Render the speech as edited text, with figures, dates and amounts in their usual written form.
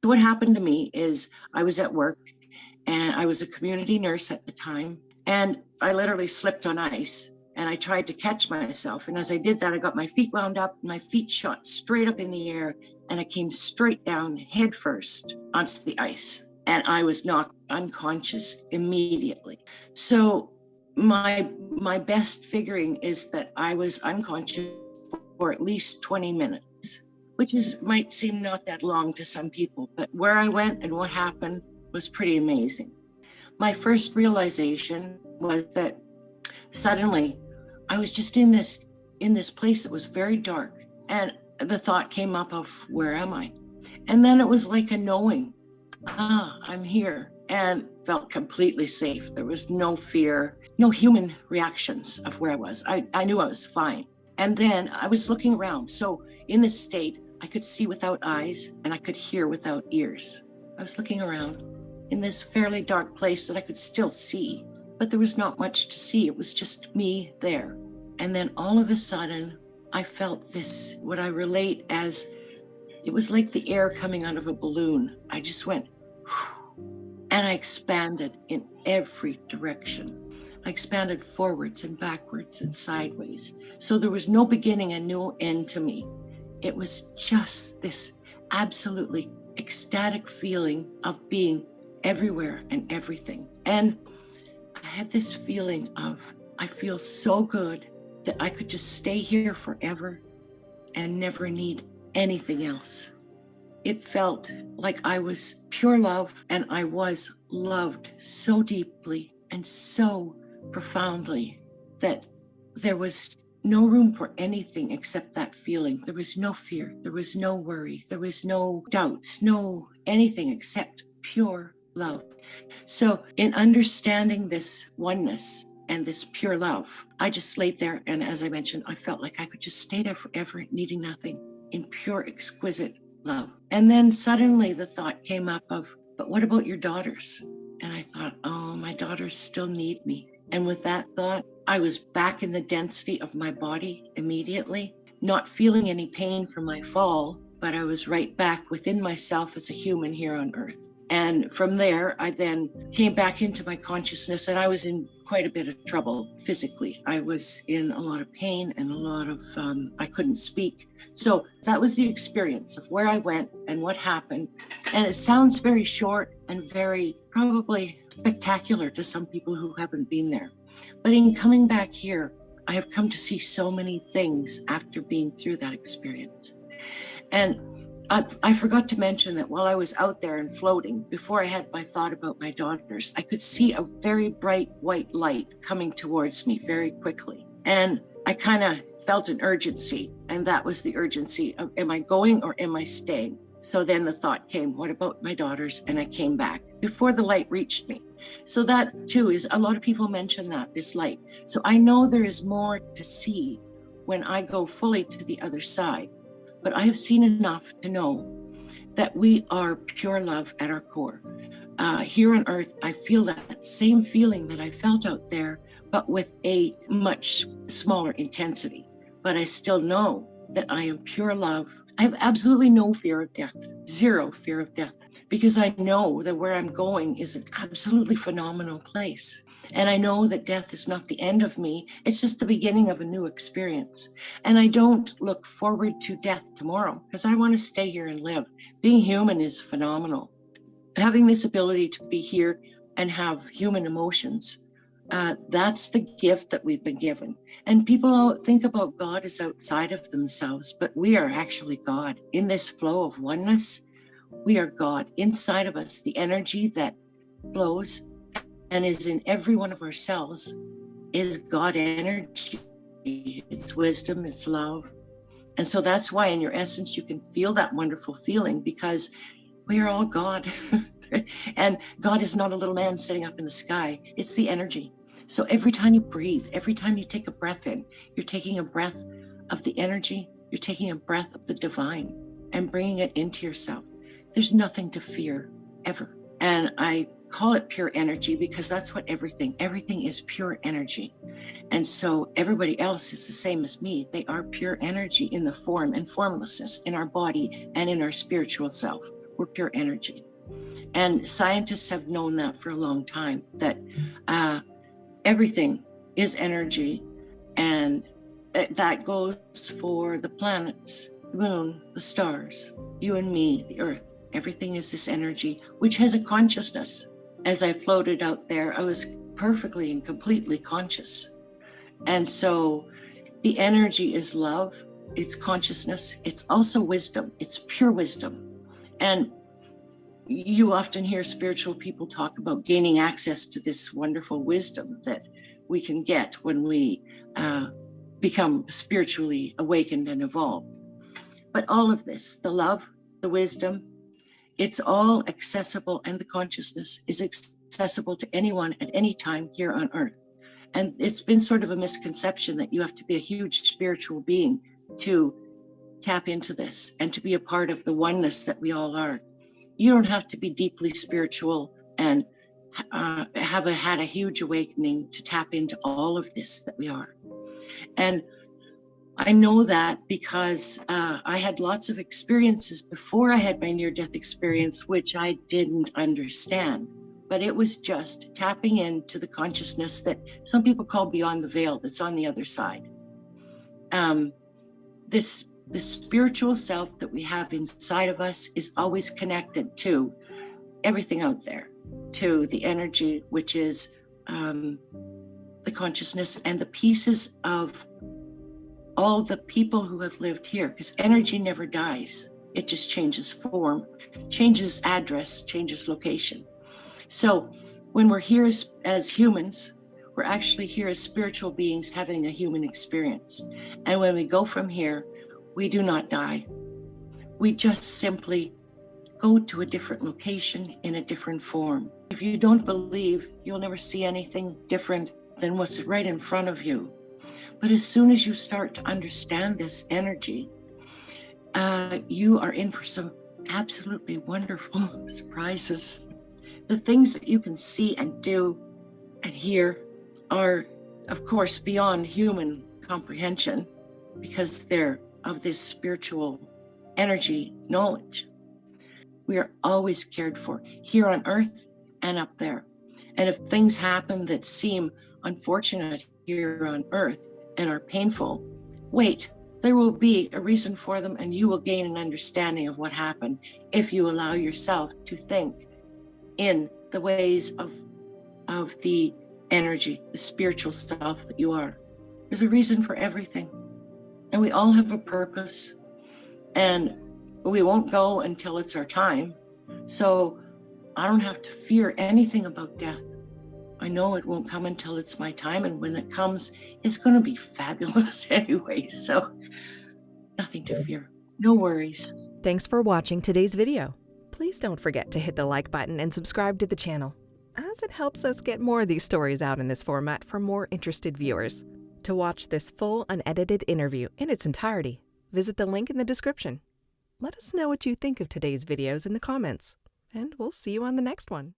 what happened to me is I was at work and I was a community nurse at the time, and I literally slipped on ice and I tried to catch myself. And as I did that, I got my feet wound up, my feet shot straight up in the air, and I came straight down head first onto the ice. And I was knocked unconscious immediately. So my best figuring is that I was unconscious for at least 20 minutes, which might seem not that long to some people, but where I went and what happened was pretty amazing. My first realization was that suddenly I was just in this place that was very dark, and the thought came up of, where am I? And then it was like a knowing, I'm here, and felt completely safe. There was no fear, no human reactions of where I was. I knew I was fine. And then I was looking around. So in this state, I could see without eyes and I could hear without ears. I was looking around in this fairly dark place that I could still see, but there was not much to see. It was just me there. And then all of a sudden, I felt this, what I relate as, it was like the air coming out of a balloon. I just went, and I expanded in every direction. I expanded forwards and backwards and sideways. So there was no beginning and no end to me. It was just this absolutely ecstatic feeling of being everywhere and everything. And I had this feeling of, I feel so good that I could just stay here forever and never need anything else. It felt like I was pure love, and I was loved so deeply and so profoundly that there was no room for anything except that feeling. There was no fear, there was no worry, there was no doubts, no anything except pure love. So in understanding this oneness and this pure love, I just laid there, and as I mentioned, I felt like I could just stay there forever, needing nothing, in pure, exquisite love. And then suddenly the thought came up of, but what about your daughters? And I thought, oh, my daughters still need me. And with that thought, I was back in the density of my body immediately, not feeling any pain from my fall, but I was right back within myself as a human here on Earth. And from there, I then came back into my consciousness, and I was in quite a bit of trouble physically. I was in a lot of pain and a lot of, I couldn't speak. So that was the experience of where I went and what happened. And it sounds very short and very probably spectacular to some people who haven't been there. But in coming back here, I have come to see so many things after being through that experience. And I forgot to mention that while I was out there and floating, before I had my thought about my daughters, I could see a very bright white light coming towards me very quickly. And I kind of felt an urgency, and that was the urgency of, am I going or am I staying? So then the thought came, what about my daughters? And I came back before the light reached me. So that too is, a lot of people mention that, this light. So I know there is more to see when I go fully to the other side. But I have seen enough to know that we are pure love at our core. Here on Earth, I feel that same feeling that I felt out there, but with a much smaller intensity. But I still know that I am pure love. I have absolutely no fear of death, zero fear of death, because I know that where I'm going is an absolutely phenomenal place. And I know that death is not the end of me. It's just the beginning of a new experience. And I don't look forward to death tomorrow because I want to stay here and live. Being human is phenomenal. Having this ability to be here and have human emotions, that's the gift that we've been given. And people think about God as outside of themselves, but we are actually God. In this flow of oneness, we are God. Inside of us, the energy that flows and is in every one of our cells is God energy. It's wisdom, it's love. And so that's why in your essence, you can feel that wonderful feeling, because we are all God. And God is not a little man sitting up in the sky. It's the energy. So every time you breathe, every time you take a breath in, you're taking a breath of the energy, you're taking a breath of the divine and bringing it into yourself. There's nothing to fear ever. And I call it pure energy because that's what everything is pure energy. And so everybody else is the same as me. They are pure energy in the form and formlessness in our body and in our spiritual self. we're pure energy. And scientists have known that for a long time, that everything is energy, and that goes for the planets, the moon, the stars, you and me, the earth. Everything is this energy, which has a consciousness. As I floated out there, I was perfectly and completely conscious. And so the energy is love, it's consciousness, it's also wisdom, it's pure wisdom. And you often hear spiritual people talk about gaining access to this wonderful wisdom that we can get when we become spiritually awakened and evolved. But all of this, the love, the wisdom, it's all accessible, and the consciousness is accessible to anyone at any time here on earth. And it's been sort of a misconception that you have to be a huge spiritual being to tap into this and to be a part of the oneness that we all are. You don't have to be deeply spiritual and have had a huge awakening to tap into all of this that we are. And I know that because I had lots of experiences before I had my near-death experience, which I didn't understand. But it was just tapping into the consciousness that some people call beyond the veil, that's on the other side. This spiritual self that we have inside of us is always connected to everything out there, to the energy, which is the consciousness and the pieces of all the people who have lived here, because energy never dies. It just changes form, changes address, changes location. So when we're here as humans, we're actually here as spiritual beings having a human experience. And when we go from here, we do not die. We just simply go to a different location in a different form. If you don't believe, you'll never see anything different than what's right in front of you. But as soon as you start to understand this energy, you are in for some absolutely wonderful surprises. The things that you can see and do and hear are, of course, beyond human comprehension, because they're of this spiritual energy knowledge. We are always cared for here on earth and up there. And if things happen that seem unfortunate here on earth and are painful, wait, there will be a reason for them, and you will gain an understanding of what happened if you allow yourself to think in the ways of the energy, the spiritual self that you are. There's a reason for everything, and we all have a purpose, and we won't go until it's our time. So I don't have to fear anything about death. I know it won't come until it's my time, and when it comes, it's going to be fabulous anyway. So nothing to fear. No worries. Thanks for watching today's video. Please don't forget to hit the like button and subscribe to the channel, as it helps us get more of these stories out in this format for more interested viewers. To watch this full unedited interview in its entirety, visit the link in the description. Let us know what you think of today's videos in the comments, and we'll see you on the next one.